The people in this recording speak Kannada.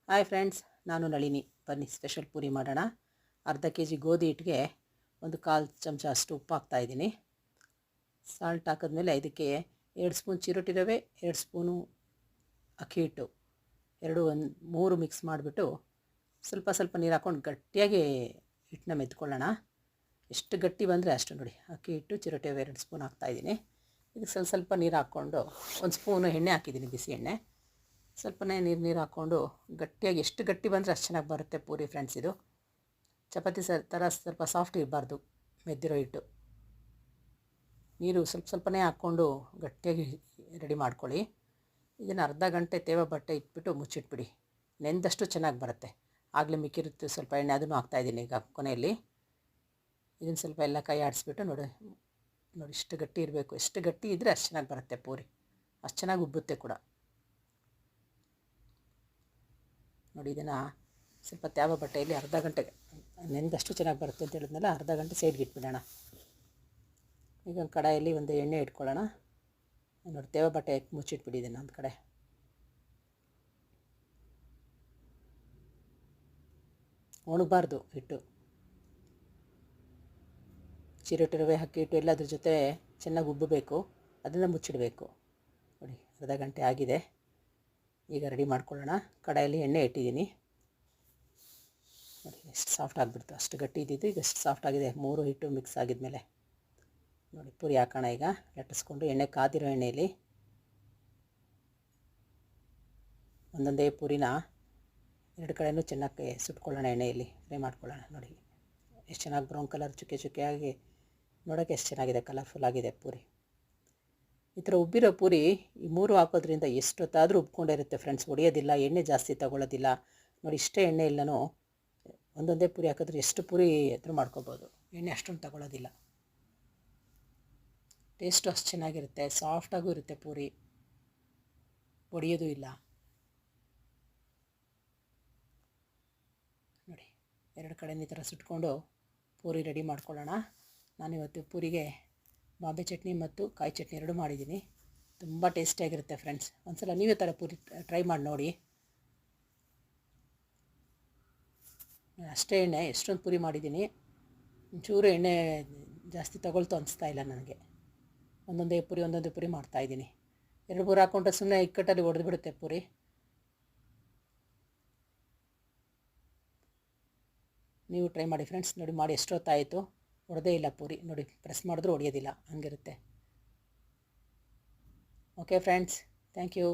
ಹಾಯ್ ಫ್ರೆಂಡ್ಸ್, ನಾನು ನಳಿನಿ. ಬನ್ನಿ ಸ್ಪೆಷಲ್ ಪೂರಿ ಮಾಡೋಣ. ಅರ್ಧ ಕೆ ಜಿ ಗೋಧಿ ಹಿಟ್ಟಿಗೆ ಒಂದು 1/4 ಚಮಚ ಅಷ್ಟು ಉಪ್ಪು ಹಾಕ್ತಾಯಿದ್ದೀನಿ. ಸಾಲ್ಟ್ ಹಾಕಿದ್ಮೇಲೆ ಇದಕ್ಕೆ 2 ಸ್ಪೂನ್ ಚಿರೋಟಿ ರವೆ, 2 ಸ್ಪೂನು ಅಕ್ಕಿ ಹಿಟ್ಟು, 3 ಮಿಕ್ಸ್ ಮಾಡಿಬಿಟ್ಟು ಸ್ವಲ್ಪ ಸ್ವಲ್ಪ ನೀರು ಹಾಕ್ಕೊಂಡು ಗಟ್ಟಿಯಾಗಿ ಹಿಟ್ಟನ್ನ ಮೆತ್ಕೊಳ್ಳೋಣ. ಎಷ್ಟು ಗಟ್ಟಿ ಬಂದರೆ ಅಷ್ಟು. ನೋಡಿ, ಅಕ್ಕಿ ಹಿಟ್ಟು, ಚಿರೋಟಿ ರವೆ 2 ಸ್ಪೂನ್ ಹಾಕ್ತಾಯಿದ್ದೀನಿ. ಇದಕ್ಕೆ ಸ್ವಲ್ಪ ಸ್ವಲ್ಪ ನೀರು ಹಾಕ್ಕೊಂಡು 1 ಸ್ಪೂನು ಎಣ್ಣೆ ಹಾಕಿದ್ದೀನಿ, ಬಿಸಿ ಎಣ್ಣೆ. ಸ್ವಲ್ಪನೇ ನೀರು ಹಾಕ್ಕೊಂಡು ಗಟ್ಟಿಯಾಗಿ, ಎಷ್ಟು ಗಟ್ಟಿ ಬಂದರೆ ಅಷ್ಟು ಚೆನ್ನಾಗಿ ಬರುತ್ತೆ ಪೂರಿ ಫ್ರೆಂಡ್ಸ್. ಇದು ಚಪಾತಿ ಥರ ಸ್ವಲ್ಪ ಸಾಫ್ಟ್ ಇರಬಾರ್ದು, ಮೆದ್ದಿರೋ ಹಿಟ್ಟು. ನೀರು ಸ್ವಲ್ಪನೇ ಹಾಕ್ಕೊಂಡು ಗಟ್ಟಿಯಾಗಿ ರೆಡಿ ಮಾಡ್ಕೊಳ್ಳಿ. ಇದನ್ನು ಅರ್ಧ ಗಂಟೆ ತೇವ ಬಟ್ಟೆ ಇಟ್ಬಿಟ್ಟು ಮುಚ್ಚಿಟ್ಬಿಡಿ. ನೆಂದಷ್ಟು ಚೆನ್ನಾಗಿ ಬರುತ್ತೆ. ಆಗಲೇ ಮಿಕ್ಕಿರುತ್ತೆ ಸ್ವಲ್ಪ ಎಣ್ಣೆ, ಅದನ್ನು ಹಾಕ್ತಾಯಿದ್ದೀನಿ ಈಗ ಕೊನೆಯಲ್ಲಿ. ಇದನ್ನು ಸ್ವಲ್ಪ ಎಲ್ಲ ಕೈ ಆಡಿಸ್ಬಿಟ್ಟು ನೋಡಿ ಇಷ್ಟು ಗಟ್ಟಿ ಇರಬೇಕು. ಎಷ್ಟು ಗಟ್ಟಿ ಇದ್ದರೆ ಅಷ್ಟು ಚೆನ್ನಾಗಿ ಬರುತ್ತೆ ಪೂರಿ, ಅಷ್ಟು ಚೆನ್ನಾಗಿ ಉಬ್ಬುತ್ತೆ ಕೂಡ. ನೋಡಿ, ಇದನ್ನು ಸ್ವಲ್ಪ ತ್ಯಾವ ಬಟ್ಟೆಯಲ್ಲಿ ಅರ್ಧ ಗಂಟೆಗೆ ನೆಂದಷ್ಟು ಚೆನ್ನಾಗಿ ಬರುತ್ತೆ ಅಂತ ಹೇಳಿದ್ನಲ್ಲ, ಅರ್ಧ ಗಂಟೆ ಸೈಡ್ಗೆ ಇಟ್ಬಿಡೋಣ. ಈಗ ಒಂದು ಕಡಾಯಲ್ಲಿ ಒಂದು ಎಣ್ಣೆ ಇಟ್ಕೊಳ್ಳೋಣ. ನೋಡಿ, ತೇವ ಬಟ್ಟೆ ಮುಚ್ಚಿಟ್ಬಿಟ್ಟಿದ್ದೀನಿ ಒಂದು ಕಡೆ. ಒಣಗಬಾರ್ದು ಹಿಟ್ಟು. ಚಿರೋಟಿ ರವೆ, ಅಕ್ಕಿ ಹಿಟ್ಟು ಎಲ್ಲ ಅದ್ರ ಜೊತೆ ಚೆನ್ನಾಗಿ ಉಬ್ಬಬೇಕು. ಅದನ್ನು ಮುಚ್ಚಿಡಬೇಕು. ನೋಡಿ, ಅರ್ಧ ಗಂಟೆ ಆಗಿದೆ. ಈಗ ರೆಡಿ ಮಾಡ್ಕೊಳ್ಳೋಣ. ಕಡಾಯಲ್ಲಿ ಎಣ್ಣೆ ಇಟ್ಟಿದ್ದೀನಿ. ನೋಡಿ ಎಷ್ಟು ಸಾಫ್ಟ್ ಆಗಿಬಿಡ್ತು. ಅಷ್ಟು ಗಟ್ಟಿ ಇದ್ದಿದ್ದು ಈಗ ಎಷ್ಟು ಸಾಫ್ಟ್ ಆಗಿದೆ, 3 ಹಿಟ್ಟು ಮಿಕ್ಸ್ ಆಗಿದ್ಮೇಲೆ. ನೋಡಿ, ಪೂರಿ ಹಾಕೋಣ ಈಗ. ಲಟ್ಟಿಸ್ಕೊಂಡು ಎಣ್ಣೆ ಕಾದಿರೋ ಎಣ್ಣೆಯಲ್ಲಿ ಒಂದೊಂದೇ ಪೂರಿನ 2 ಕಡೆಯೂ ಚೆನ್ನಾಗಿ ಸುಟ್ಕೊಳ್ಳೋಣ, ಎಣ್ಣೆಯಲ್ಲಿ ಫ್ರೈ ಮಾಡ್ಕೊಳ್ಳೋಣ. ನೋಡಿ ಎಷ್ಟು ಚೆನ್ನಾಗಿ ಬ್ರೌನ್ ಕಲರ್ ಚುಕ್ಕೆ ಚುಕ್ಕೆ ಆಗಿ ನೋಡೋಕ್ಕೆ ಎಷ್ಟು ಚೆನ್ನಾಗಿದೆ, ಕಲರ್ಫುಲ್ ಆಗಿದೆ ಪೂರಿ. ಈ ಥರ ಉಬ್ಬಿರೋ ಪೂರಿ ಈ 3 ಹಾಕೋದ್ರಿಂದ ಎಷ್ಟೊತ್ತಾದರೂ ಉಬ್ಕೊಂಡಿರುತ್ತೆ ಫ್ರೆಂಡ್ಸ್, ಒಡೆಯೋದಿಲ್ಲ, ಎಣ್ಣೆ ಜಾಸ್ತಿ ತಗೊಳ್ಳೋದಿಲ್ಲ. ನೋಡಿ, ಇಷ್ಟೇ ಎಣ್ಣೆ ಇಲ್ಲನೂ ಒಂದೊಂದೇ ಪೂರಿ ಹಾಕಿದ್ರೆ ಎಷ್ಟು ಪೂರಿ ಎದುರು ಮಾಡ್ಕೋಬೋದು, ಎಣ್ಣೆ ಅಷ್ಟೊಂದು ತಗೊಳ್ಳೋದಿಲ್ಲ. ಟೇಸ್ಟು ಅಷ್ಟು ಚೆನ್ನಾಗಿರುತ್ತೆ, ಸಾಫ್ಟಾಗೂ ಇರುತ್ತೆ ಪೂರಿ, ಒಡೆಯೋದು ಇಲ್ಲ. ನೋಡಿ, 2 ಕಡೆ ಈ ಥರ ಸುಟ್ಕೊಂಡು ಪೂರಿ ರೆಡಿ ಮಾಡ್ಕೊಳ್ಳೋಣ. ನಾನಿವತ್ತು ಪೂರಿಗೆ ಬಾಂಬೆ ಚಟ್ನಿ ಮತ್ತು ಕಾಯಿ ಚಟ್ನಿ 2 ಮಾಡಿದ್ದೀನಿ. ತುಂಬ ಟೇಸ್ಟಿಯಾಗಿರುತ್ತೆ ಫ್ರೆಂಡ್ಸ್. ಒಂದ್ಸಲ ನೀವೇ ಥರ ಪೂರಿ ಟ್ರೈ ಮಾಡಿ ನೋಡಿ. ಅಷ್ಟೇ ಎಣ್ಣೆ, ಎಷ್ಟೊಂದು ಪೂರಿ ಮಾಡಿದ್ದೀನಿ. ಒಂಚೂರು ಎಣ್ಣೆ ಜಾಸ್ತಿ ತಗೊಳ್ತು ಅನಿಸ್ತಾ ಇಲ್ಲ ನನಗೆ. ಒಂದೊಂದೇ ಪೂರಿ ಮಾಡ್ತಾಯಿದ್ದೀನಿ. 2-3 ಹಾಕ್ಕೊಂಡ್ರೆ ಸುಮ್ಮನೆ ಇಕ್ಕಟ್ಟಲ್ಲಿ ಒಡೆದ್ಬಿಡುತ್ತೆ ಪೂರಿ. ನೀವು ಟ್ರೈ ಮಾಡಿ ಫ್ರೆಂಡ್ಸ್. ನೋಡಿ, ಮಾಡಿ ಎಷ್ಟೊತ್ತಾಯಿತು, ಒಡೆದೇ ಇಲ್ಲ ಪೂರಿ. ನೋಡಿ, ಪ್ರೆಸ್ ಮಾಡಿದ್ರೂ ಒಡೆಯೋದಿಲ್ಲ, ಹಂಗಿರುತ್ತೆ. Okay friends, thank you.